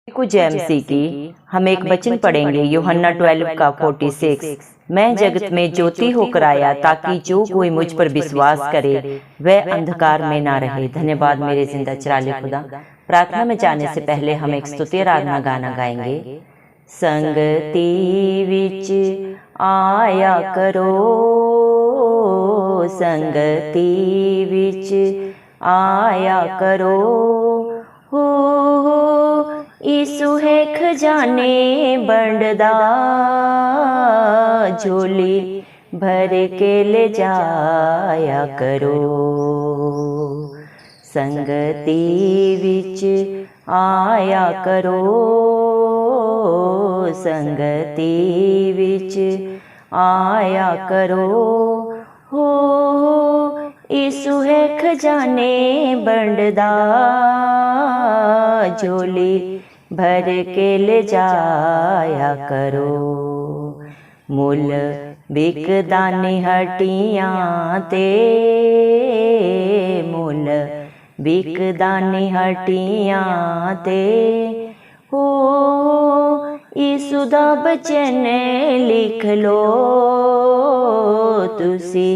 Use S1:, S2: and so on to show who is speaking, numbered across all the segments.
S1: को जेएमसी की हम एक वचन पढ़ेंगे यूहन्ना 12 का 46। मैं जगत में ज्योति होकर आया ताकि जो कोई मुझ पर विश्वास करे वह अंधकार में ना रहे। धन्यवाद मेरे जिंदा चराले खुदा। प्रार्थना में जाने से पहले हम एक स्तुति आराधना गाना गाएंगे। संगति विच आया करो, संगति विच आया करो, हो यीशु है खजाने बंडदा, झोली भर के ले जाया करो। संगति विच आया करो, संगति विच आया करो, हो यीशु है खजाने बंडदा, झोली भर के ले जाया करो। मुल बिकदा नहीं हटियां ते, मुल बिकदा नहीं हटियां ते, हो यीशु दा बचन लिख लो तुसी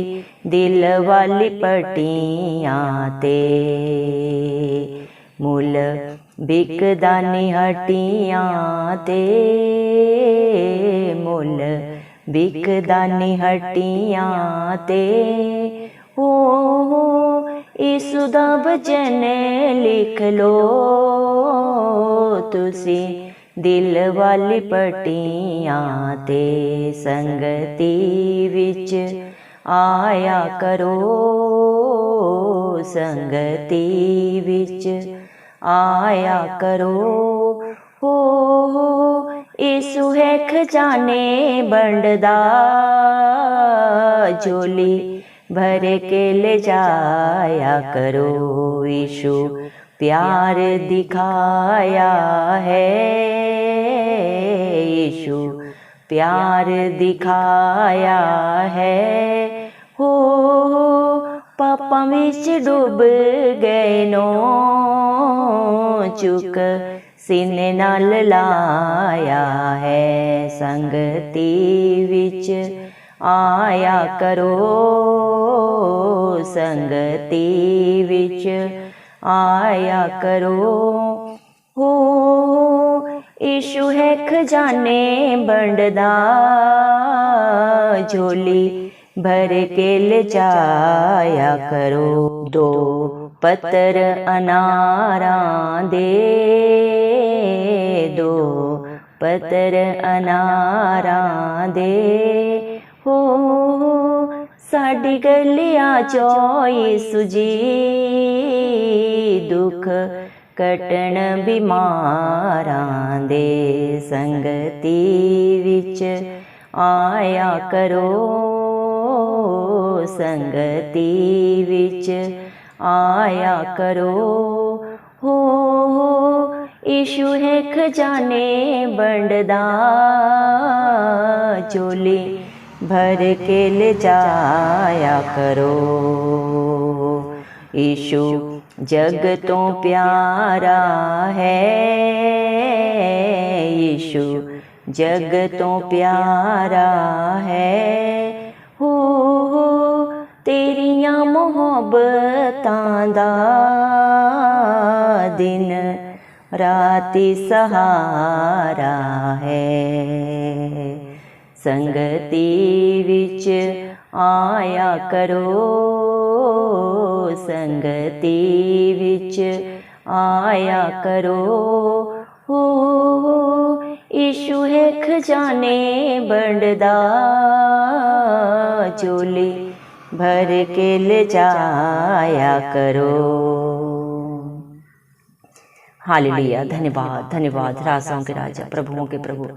S1: दिल वाली पटियां ते। मुल बिकदा नहीं हटियां ते, मुल बिकदा नहीं हटियां ते, हो यीशु दा बचन लिख लो तुसी दिल वाली पटियां ते। संगति विच आया करो, संगति विच आया करो, हो यीशु है खजाने बंडदा, झोली भर के ले जाया करो। यीशु प्यार दिखाया है, यीशु प्यार दिखाया है, हो पापा विच डूब गए नो, चुक सीने नाल लाया है। संगति विच आया करो, संगति विच आया करो, हो यीशु है खजाने बंडदा, झोली भर के ले जाया करो। दो पत्तर अनारां दे, दो पत्तर अनारां दे, हो साडी गलियां चो यीशु जी दुख कटण बीमारां दे। संगति विच आया करो, संगति विच आया करो, हो यीशु है खजाने बंडदा, झोली भर के ले जाया करो। यीशु जग तो प्यारा है, यीशु जग तो प्यारा है, हो तेरियां मोहब्बतां दा दिन राती सहारा है। संगति विच आया करो, संगति विच आया करो, हो यीशु है खजाने बंडदा, झोली भर के ले जाया करो। हालेलुया। धन्यवाद धन्यवाद राजाओं के राजा प्रभुओं के प्रभु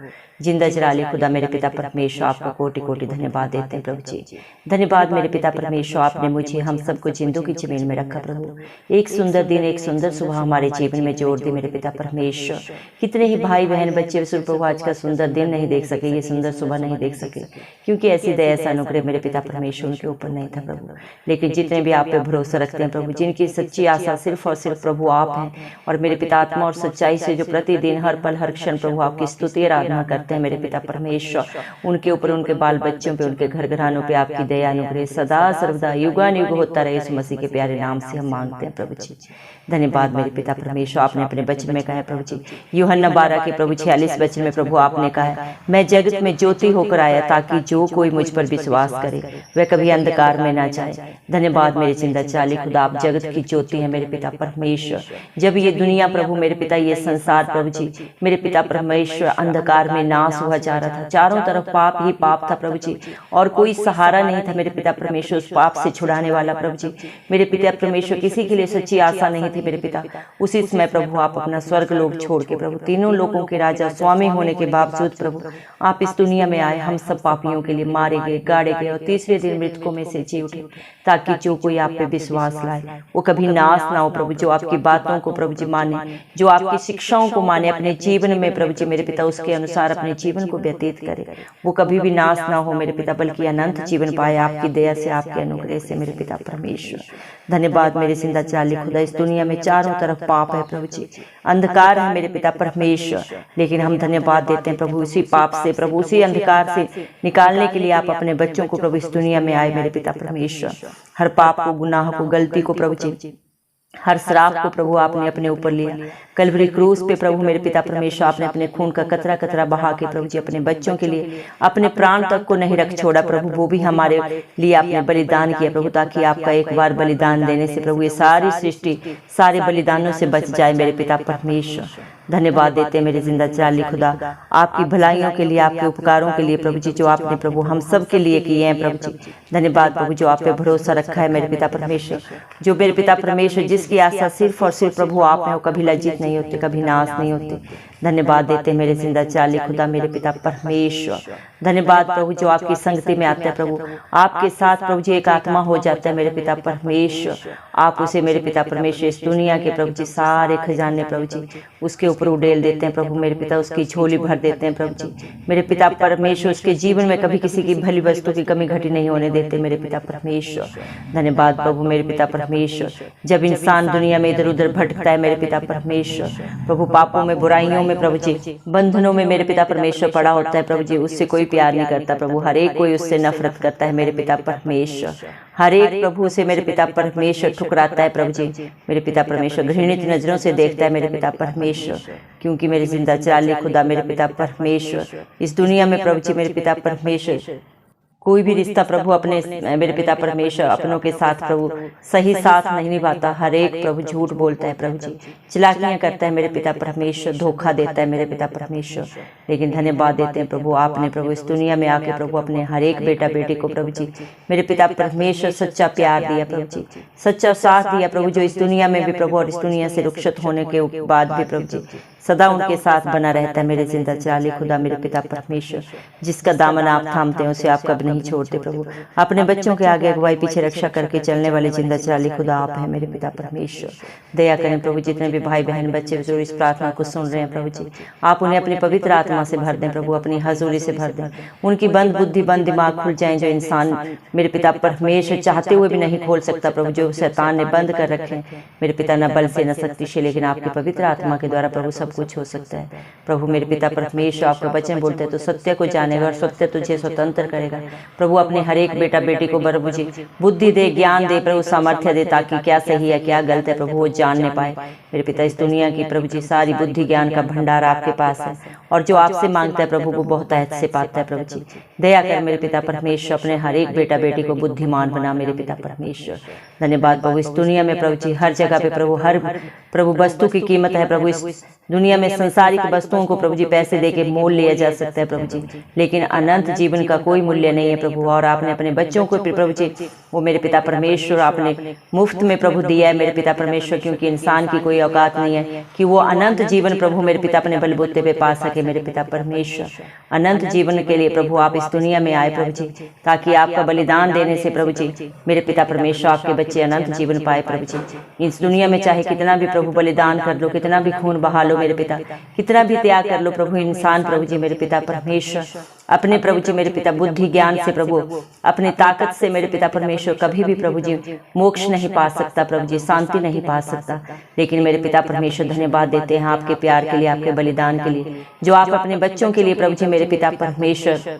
S1: जिंदा जलाली खुदा मेरे पिता परमेश्वर आपका कोटि कोटि धन्यवाद देते हैं प्रभु जी। धन्यवाद मेरे पिता परमेश्वर, आपने मुझे हम सबको जिंदों की जमीन में रखा प्रभु। एक सुंदर दिन, एक सुंदर सुबह हमारे जीवन में जोड़ दी मेरे पिता परमेश्वर। कितने ही भाई बहन बच्चे प्रभु आज का सुंदर दिन नहीं देख सके, ये सुंदर सुबह नहीं देख सके, क्योंकि ऐसी दया ऐसा अनुग्रह मेरे पिता परमेश्वर उनके ऊपर नहीं था प्रभु। लेकिन जितने भी आप पे भरोसा रखते हैं प्रभु, जिनकी सच्ची आशा सिर्फ और सिर्फ प्रभु आप हैं, और मेरे पिता पिता आत्मा और सच्चाई से जो प्रतिदिन हर पल हर क्षण प्रभु आपकी स्तुति आराधना करते हैं मेरे पिता परमेश्वर, उनके ऊपर, उनके बाल बच्चों पे, उनके घर घरानों पे आपकी दया अनुग्रह सदा सर्वदा युगानुयुग होता रहे। यीशु मसीह के प्यारे नाम से हम मांगते हैं प्रभु जी। धन्यवाद मेरे पिता परमेश्वर। आपने अपने वचन में कहा है प्रभु जी, यूहन्ना 12 के प्रभु 46 वचन में प्रभु आपने कहा है, मैं जगत में ज्योति होकर आया ताकि जो कोई मुझ पर विश्वास करे वह कभी अंधकार में ना जाए। धन्यवाद मेरे जिंदा चाली खुदा, आप जगत की ज्योति है मेरे पिता परमेश्वर। जब ये दुनिया प्रभु मेरे पिता, ये संसार प्रभु जी मेरे पिता परमेश्वर अंधकार में नाश हुआ जा रहा था, चारों तरफ पाप ही पाप था प्रभु जी, और कोई सहारा नहीं था मेरे पिता परमेश्वर उस पाप से छुड़ाने वाला प्रभु जी मेरे पिता परमेश्वर। किसी के लिए सच्ची आशा नहीं थी मेरे पिता। उसी समय प्रभु आप अपना स्वर्ग लोक छोड़ के प्रभु, तीनों लोगों के राजा स्वामी होने के बावजूद प्रभु आप इस दुनिया में आए, हम सब पापियों के लिए मारे गए, गाड़े गए और तीसरे दिन मृतकों में से जी उठे, ताकि जो कोई आप पे विश्वास लाए वो कभी नाश ना हो प्रभु। जो आपकी बातों को प्रभु जी माने, जो आपकी शिक्षाओं को माने अपने जीवन में प्रभु जी मेरे पिता, उसके अनुसार अपने जीवन को व्यतीत करे, वो कभी भी नाश ना हो मेरे पिता, बल्कि अनंत जीवन पाए आपकी दया से, आपके अनुग्रह से मेरे पिता परमेश्वर। धन्यवाद मेरे जिंदा चाली खुदा। इस दुनिया में चारों तरफ पाप है प्रभु जी, अंधकार है मेरे पिता परमेश्वर, लेकिन हम धन्यवाद देते हैं प्रभु उसी पाप से प्रभु, उसी अंधकार से निकालने के लिए आप अपने बच्चों को प्रभु इस दुनिया में आए मेरे पिता परमेश्वर। हर पाप को, गुनाह को, गलती को प्रभु जी, हर श्राप को प्रभु आपने अपने ऊपर लिया कलवरी क्रूस पे प्रभु मेरे पिता परमेश्वर। आपने अपने खून का कतरा कतरा बहा के प्रभु जी अपने बच्चों के लिए अपने प्राण तक को नहीं रख छोड़ा प्रभु, वो भी हमारे लिए आपने बलिदान किया प्रभु, ताकि आपका एक बार बलिदान देने से प्रभु ये सारी सृष्टि सारे बलिदानों से बच जाए मेरे पिता परमेश्वर। धन्यवाद देते हैं मेरे जिंदा चाली खुदा, आपकी भलाइयों के लिए, आपके उपकारों के लिए प्रभु जी, जो आपने प्रभु हम सब के लिए किए हैं प्रभु जी। धन्यवाद प्रभु जो आप पे भरोसा रखा है मेरे पिता परमेश्वर, जो मेरे पिता परमेश्वर जिसकी आशा सिर्फ और सिर्फ प्रभु आप हैं, कभी लज्जित नहीं होते, कभी नाश नहीं होते। धन्यवाद देते मेरे जिंदा चाली खुदा मेरे पिता परमेश्वर। धन्यवाद प्रभु जो आपकी संगति में आता है प्रभु, आपके साथ प्रभु जी एक आत्मा हो जाता है मेरे पिता परमेश्वर। आप उसे मेरे पिता परमेश्वर इस दुनिया के प्रभु जी सारे खजाने प्रभु जी उसके ऊपर उड़ेल देते हैं प्रभु मेरे पिता, उसकी झोली भर देते हैं प्रभु जी मेरे पिता परमेश्वर। उसके जीवन में कभी किसी की भली वस्तु की कमी घटी नहीं होने देते मेरे पिता परमेश्वर। धन्यवाद प्रभु मेरे पिता परमेश्वर। जब इंसान दुनिया में इधर उधर भटकता है मेरे पिता परमेश्वर प्रभु, पापों में, बुराइयों में प्रभु जी, बंधनों में मेरे पिता परमेश्वर पड़ा होता है प्रभु जी, उससे कोई प्यार नहीं करता प्रभु, हर एक कोई उससे नफरत करता है मेरे पिता परमेश्वर। हर एक प्रभु से मेरे पिता परमेश्वर ठुकराता है प्रभु जी मेरे पिता परमेश्वर, घृणित नजरों से देखता है मेरे पिता परमेश्वर, क्योंकि मेरे जिंदा चाली खुदा मेरे पिता परमेश्वर इस दुनिया में प्रभु जी मेरे पिता परमेश्वर कोई भी रिश्ता प्रभु अपने मेरे पिता परमेश्वर अपनों के साथ प्रभु सही साथ नहीं निभाता। हर एक प्रभु झूठ बोलता है प्रभु जी, चिलाकियां करता है मेरे पिता परमेश्वर, धोखा देता है मेरे पिता परमेश्वर। लेकिन धन्यवाद देते हैं प्रभु आपने प्रभु इस दुनिया में आके प्रभु अपने हर एक बेटा बेटी को प्रभु जी मेरे पिता परमेश्वर सच्चा प्यार दिया प्रभु जी, सच्चा साथ दिया प्रभु, जो इस दुनिया में भी प्रभु और इस दुनिया से रुखसत होने के बाद भी प्रभु जी सदा उनके साथ बना रहता है मेरे जिंदा चाली खुदा मेरे पिता परमेश्वर। जिसका दामन आप थामते हैं उसे आप कभी नहीं छोड़ते प्रभु, अपने बच्चों के आगे अगुवाई पीछे रक्षा करके चलने वाले जिंदा चाली खुदा आप है मेरे पिता परमेश्वर। दया करें प्रभु, जितने भी भाई बहन बच्चे जो इस प्रार्थना को सुन रहे हैं प्रभु जी, आप उन्हें अपनी पवित्र आत्मा से भर दें प्रभु, अपनी हजूरी से भर दें, उनकी बंद बुद्धि बंद दिमाग खुल जाएं, जो इंसान मेरे पिता परमेश्वर चाहते हुए भी नहीं खोल सकता प्रभु, जो शैतान ने बंद कर रखे मेरे पिता, न बल से न शक्ति से, लेकिन आपकी पवित्र आत्मा के द्वारा प्रभु सब कुछ हो सकता है प्रभु मेरे पिता परमेश्वर। आपका वचन बोलते हैं तो सत्य को जानेगा और सत्य तुझे स्वतंत्र करेगा प्रभु। अपने हर एक बेटा बेटी को प्रभु जी बुद्धि दे, ज्ञान दे प्रभु, सामर्थ्य दे, ताकि क्या सही है क्या गलत है प्रभु वो जानने पाए मेरे पिता। इस दुनिया की प्रभु जी सारी बुद्धि ज्ञान का भंडार आपके पास है, और जो आपसे मांगता है प्रभु वो बहुत ऐत से पाता है प्रभु जी। दया कर मेरे पिता परमेश्वर, अपने हर एक बेटा बेटी को बुद्धिमान बना मेरे पिता परमेश्वर। धन्यवाद प्रभु इस दुनिया में प्रभु जी हर जगह पे प्रभु हर प्रभु वस्तु की कीमत है प्रभु, इस दुनिया में संसारिक वस्तुओं को प्रभु जी पैसे देके मोल लिया जा सकता है प्रभु जी, लेकिन अनंत जीवन का कोई मूल्य नहीं है प्रभु। और आपने अपने बच्चों को प्रभु जी वो मेरे पिता परमेश्वर आपने मुफ्त में प्रभु दिया है मेरे पिता परमेश्वर, क्योंकि इंसान की कोई औकात नहीं है कि वो अनंत जीवन प्रभु मेरे पिता अपने बलबूते पे पा सके मेरे पिता परमेश्वर। अनंत जीवन के लिए प्रभु आप इस दुनिया में आए प्रभु जी, ताकि आपका बलिदान देने से प्रभु जी मेरे पिता परमेश्वर आपके बच्चे अनंत जीवन पाए प्रभु जी। इस दुनिया में चाहे कितना भी प्रभु बलिदान कर लो, कितना भी खून बहा लो, लो मेरे पिता, कितना भी त्याग कर लो प्रभु इंसान प्रभु जी मेरे पिता परमेश्वर अपने प्रभु जी मेरे पिता बुद्धि ज्ञान से प्रभु अपनी ताकत से मेरे पिता परमेश्वर कभी भी प्रभु जी मोक्ष नहीं पा सकता प्रभु जी, शांति नहीं पा सकता। लेकिन मेरे पिता परमेश्वर धन्यवाद देते हैं आपके प्यार के लिए, आपके बलिदान के लिए, जो आप अपने बच्चों के लिए प्रभु जी मेरे पिता परमेश्वर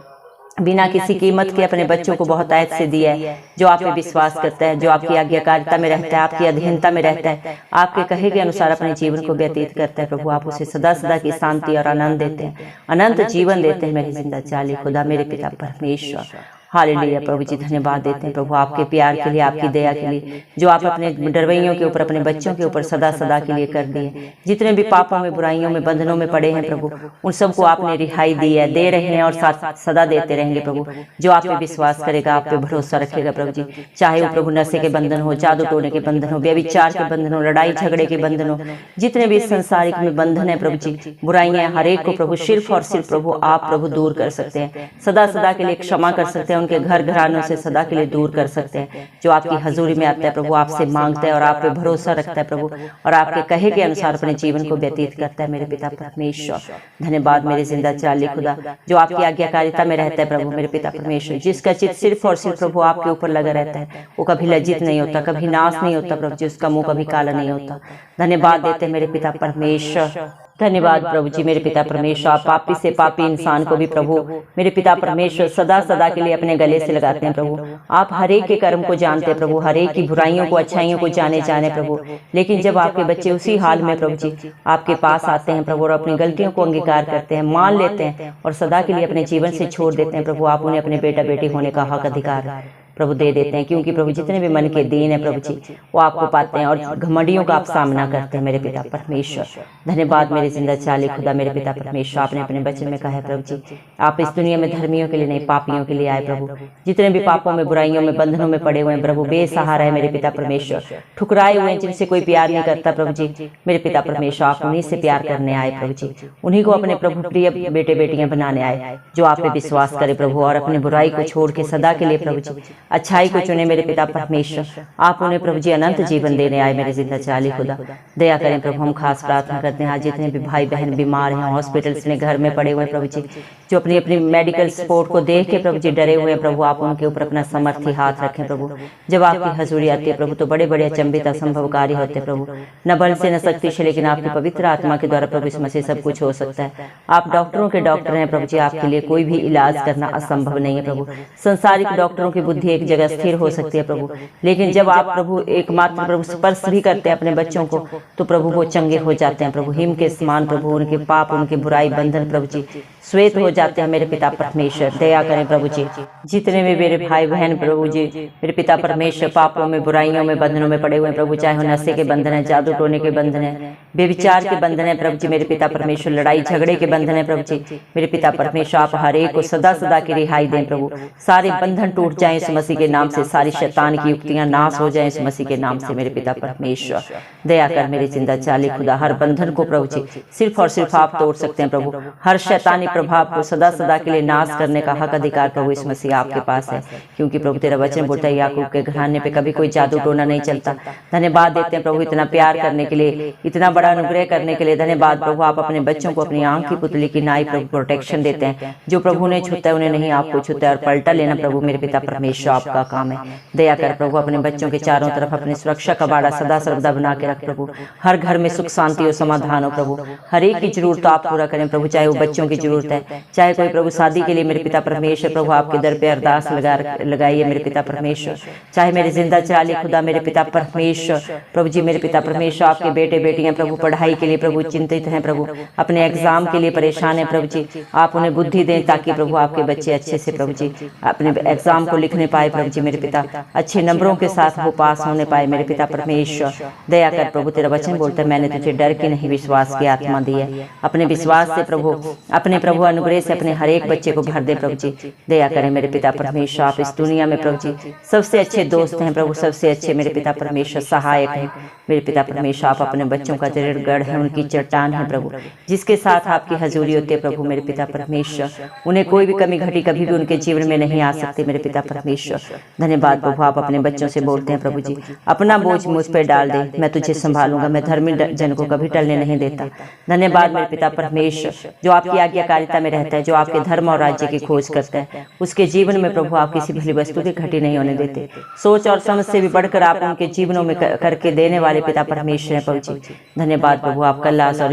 S1: बिना किसी कीमत के अपने बच्चों को बहुत आयत से दिया है, जो आप पे विश्वास करता है, जो आपकी आज्ञाकारिता में रहता है, आपकी अधीनता में रहता है, आपके कहे के अनुसार अपने जीवन को व्यतीत करता है प्रभु, आप उसे सदा सदा की शांति और आनंद देते हैं, अनंत जीवन देते हैं मेरी जिंदा चाली खुदा मेरे पिता परमेश्वर। हालेलुया प्रभु जी धन्यवाद देते हैं प्रभु आपके प्यार के लिए, आपकी दया के लिए, जो आप अपने डरवैयों के ऊपर अपने बच्चों के ऊपर सदा सदा के लिए कर दिए। जितने भी पापों में बुराइयों में बंधनों में पड़े हैं प्रभु, उन सबको आपने रिहाई दी है, दे रहे हैं और सदा देते रहेंगे प्रभु। जो आप पे विश्वास करेगा, आप पे भरोसा रखेगा प्रभु जी, चाहे वो प्रभु नशे के बंधन हो, जादू टोने के बंधन हो, व्यभिचार के बंधन हो, लड़ाई झगड़े के बंधन हो, जितने भी संसारिक में बंधन है प्रभु जी, बुराइयां हर एक को प्रभु सिर्फ और सिर्फ प्रभु आप प्रभु दूर कर सकते हैं, सदा सदा के लिए क्षमा कर सकते हैं, उनके घर घरानों से सदा के लिए दूर कर सकते हैं। जो आपकी हजूरी में आता है प्रभु, आपसे मांगता है और आप पे भरोसा रखता है प्रभु, और आपके कहे के अनुसार अपने जीवन को व्यतीत करता है मेरे पिता परमेश्वर। धन्यवाद मेरे जिंदा चाली खुदा, जो आपकी आज्ञाकारिता में रहता है प्रभु मेरे पिता परमेश्वर, जिसका चित्त सिर्फ और सिर्फ प्रभु आपके ऊपर लगा रहता है, वो कभी लज्जित नहीं होता, कभी नाश नहीं होता प्रभु जी, उसका मुंह कभी काला नहीं होता। धन्यवाद देते मेरे पिता परमेश्वर, धन्यवाद प्रभु जी मेरे पिता परमेश्वर। आप पापी से पापी इंसान को भी प्रभु मेरे पिता परमेश्वर सदा सदा के लिए अपने गले से लगाते हैं प्रभु। आप हर एक के कर्म को जानते हैं प्रभु, हर एक की बुराइयों को अच्छाइयों को जाने प्रभु। लेकिन जब आपके बच्चे उसी हाल में प्रभु जी आपके पास आते हैं प्रभु और अपनी गलतियों को अंगीकार करते हैं, मान लेते हैं और सदा के लिए अपने जीवन से छोड़ देते हैं प्रभु, आप उन्हें अपने बेटा बेटी होने का हक अधिकार प्रभु दे देते हैं। क्योंकि प्रभु जितने भी मन के दीन है प्रभु जी वो आपको पाते हैं और घमंडियों का आप सामना करते हैं मेरे पिता परमेश्वर। धन्यवाद मेरे जिंदा चाली खुदा मेरे पिता परमेश्वर। आपने अपने वचन में कहा है प्रभु जी, आप इस दुनिया में धर्मियों के लिए नहीं पापियों के लिए आए प्रभु। जितने भी पापों में बुराइयों में बंधनों में पड़े हुए हैं प्रभु, बेसहारा है मेरे पिता परमेश्वर, ठुकराए हुए हैं, जिनसे कोई प्यार नहीं करता प्रभु जी मेरे पिता परमेश्वर, आप उन्हीं से प्यार करने आए प्रभु जी, उन्हीं को अपने प्रभु प्रिय बेटे बेटियां बनाने आए, जो आप पे विश्वास करे प्रभु और अपनी बुराई को छोड़ के सदा के लिए प्रभु जी अच्छाई को चुने मेरे पिता परमेश्वर। आप उन्हें प्रभु जी अनंत जीवन देने आए मेरे जिंदा चाली खुदा। दया करें प्रभु, हम खास प्रार्थना करते हैं आज जितने भी भाई बहन बीमार हैं, हॉस्पिटल्स में घर में पड़े हुए प्रभु जी, जो अपनी अपनी मेडिकल सपोर्ट को देख के प्रभु जी डरे हुए हैं प्रभु, आप उनके ऊपर अपना समर्थी हाथ रखें प्रभु। जब आपकी हजूरी आती है प्रभु तो बड़े बड़े अचंभित असंभवकारी होते हैं प्रभु, न बल से न शक्ति से, लेकिन आपकी पवित्र आत्मा के द्वारा प्रभु इसमें से सब कुछ हो सकता है। आप डॉक्टरों के डॉक्टर हैं प्रभु जी, आपके लिए कोई भी इलाज करना असंभव नहीं है प्रभु। संसारिक डॉक्टरों की बुद्धि एक जगह स्थिर हो सकती है प्रभु, लेकिन जब आप प्रभु एकमात्र प्रभु स्पर्श भी करते हैं अपने बच्चों को तो प्रभु वो चंगे हो जाते हैं प्रभु, हिम के समान प्रभु, उनके पाप उनके बुराई बंधन प्रभु जी श्वेत हो जाते हैं मेरे पिता परमेश्वर। दया करें प्रभु जी, जितने भी मेरे भाई बहन प्रभु जी मेरे पिता परमेश्वर पापों में बुराइयों में बंधनों में पड़े हुए प्रभु, चाहे वो नशे के बंधन है, जादू टोने के बंधन है, व्यभिचार के बंधन है प्रभु जी मेरे पिता परमेश्वर, लड़ाई झगड़े के बंधन है प्रभु जी मेरे पिता परमेश्वर, आप हर एक को सदा सदा की रिहाई दें प्रभु। सारे बंधन टूट जाएं इस मसीह के नाम से, सारी शैतान की युक्तियां नाश हो जाएं इस मसीह के नाम से मेरे पिता परमेश्वर। दया कर मेरे जिंदा चाली खुदा, हर बंधन को प्रभु जी सिर्फ और सिर्फ आप तोड़ सकते हैं प्रभु। हर शैतानी प्रभाव को सदा सदा के लिए नाश करने का हक अधिकार प्रभु इस मसीह आपके पास है, क्योंकि प्रभु तेरा वचन बोलता है याकूब के घराने पे कभी कोई जादू टोना नहीं चलता। धन्यवाद देते हैं प्रभु इतना प्यार करने के लिए, इतना बड़ा अनुग्रह करने के लिए। धन्यवाद प्रभु, आप अपने बच्चों को अपनी आंख की पुतली की नाई प्रभु प्रोटेक्शन देते हैं। जो प्रभु ने छूता है उन्हें नहीं आपको छूता है, और पलटा लेना प्रभु मेरे पिता परमेश्वर आपका काम है। दया कर प्रभु, अपने बच्चों के चारों तरफ अपने सुरक्षा का बाड़ा सदा सर्वदा बना के रख प्रभु। हर घर में सुख शांति और समाधान हो प्रभु, हर एक की जरूरत आप पूरा करें प्रभु, चाहे वो बच्चों की जरूरत है, चाहे कोई प्रभु शादी के लिए मेरे पिता परमेश्वर प्रभु आपके दर पे अरदास लगाइए मेरे पिता परमेश्वर। चाहे मेरे जिंदा चाली खुदा मेरे पिता परमेश्वर प्रभु जी मेरे पिता परमेश्वर, आपके बेटे बेटियां प्रभु पढ़ाई के लिए प्रभु चिंतित हैं प्रभु, अपने एग्जाम के लिए परेशान है प्रभु जी, आप उन्हें बुद्धि दें ताकि प्रभु आपके बच्चे अच्छे से प्रभु जी अपने एग्जाम को लिखने पाए प्रभु जी मेरे पिता, अच्छे नंबरों के साथ वो पास होने पाए मेरे पिता परमेश्वर। दया कर प्रभु, तेरा वचन बोलता है मैंने तुझे डर के नहीं विश्वास की आत्मा दी है। अपने विश्वास से प्रभु, अपने प्रभु अनुग्रह से अपने हर एक बच्चे को भर दे प्रभु जी। दया करें मेरे पिता परमेश्वर, आप इस दुनिया में प्रभु जी सबसे अच्छे दोस्त हैं प्रभु, सबसे अच्छे मेरे पिता परमेश्वर सहायक हैं मेरे पिता परमेश्वर। आप अपने बच्चों का दृढ़ है, उनकी चट्टान है प्रभु, जिसके साथ आपकी हजूरी होती है प्रभु मेरे पिता परमेश्वर। उन्हें कोई भी कमी घटी कभी भी उनके जीवन में नहीं आ सकती मेरे पिता परमेश्वर। परमेश्वर। धन्यवाद प्रभु, आप अपने बच्चों से बोलते हैं प्रभु जी, अपना बोझ मुझ पर डाल दे, मैं तुझे संभालूंगा, मैं धर्मी जन को कभी टलने नहीं देता। धन्यवाद मेरे पिता परमेश्वर, जो आपकी आज्ञाकारिता में रहता है, जो आपके धर्म और राज्य की खोज करता है, उसके जीवन में प्रभु आप किसी भली वस्तु की घटी नहीं होने देते। सोच और समझ से भी बढ़कर आप उनके जीवनों में करके देने वाले पिता परमेश्वर हैं प्रभु जी। धन्यवाद प्रभु, आप कल्लास और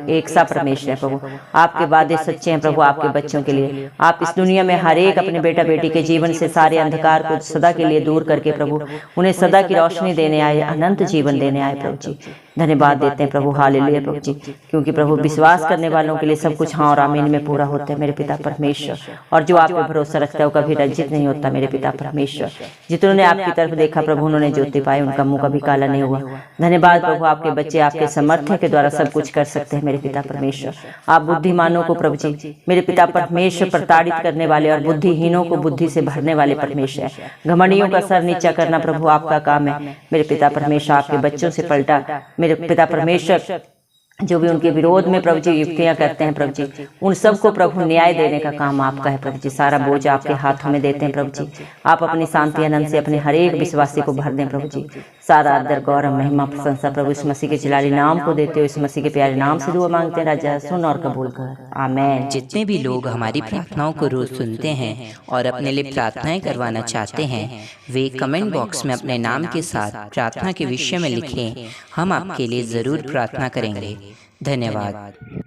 S1: एक सा परमेश्वर हैं प्रभु, आपके वादे सच्चे हैं प्रभु आपके बच्चों के लिए। आप इस दुनिया में हर एक अपने बेटा बेटी के जीवन से सारे अंधकार को सदा के लिए दूर करके प्रभु उन्हें सदा की रोशनी देने आए, अनंत जीवन देने आए प्रभु जी। धन्यवाद देते हैं प्रभु, हालेलुया प्रभु जी, क्योंकि प्रभु विश्वास करने वालों के लिए सब कुछ हाँ और आमीन में पूरा होता है मेरे पिता परमेश्वर। और जो आप पे भरोसा रखता है वो कभी लज्जित नहीं होता मेरे पिता परमेश्वर। जितनों ने आपकी तरफ देखा प्रभु उन्होंने ज्योति पाई, उनका मुंह कभी काला नहीं हुआ। धन्यवाद प्रभु, आपके बच्चे आपके समर्थन के द्वारा सब कुछ कर सकते हैं मेरे पिता परमेश्वर। आप बुद्धिमानों को प्रभु जी मेरे पिता परमेश्वर प्रताड़ित करने वाले और बुद्धिहीनों को बुद्धि से भरने वाले परमेश्वर है। घमंडियों का सर नीचा करना प्रभु आपका काम है मेरे पिता परमेश्वर। आपके बच्चों से पलटा मेरे पिता परमेश्वर, जो भी उनके विरोध में प्रभु जी युक्तियां करते हैं प्रभु जी, उन सबको प्रभु न्याय देने का काम आपका है प्रभु जी। सारा बोझ आपके हाथों में देते हैं प्रभु जी। आप अपनी शांति आनंद से अपने हर एक विश्वासी को भर दें प्रभु जी। सारा आदर गौरव महिमा प्रशंसा प्रभु इस मसीह के जलाली नाम को देते हो, इस मसीह के प्यारे नाम से दुआ मांगते हैं राजा, सुन और कबूल कर, आमीन।
S2: जितने भी लोग हमारी प्रार्थनाओं को रोज सुनते हैं और अपने लिए प्रार्थनाएं करवाना चाहते हैं, वे कमेंट बॉक्स में अपने नाम के साथ प्रार्थना के विषय में लिखें। हम आपके लिए जरूर प्रार्थना करेंगे। धन्यवाद।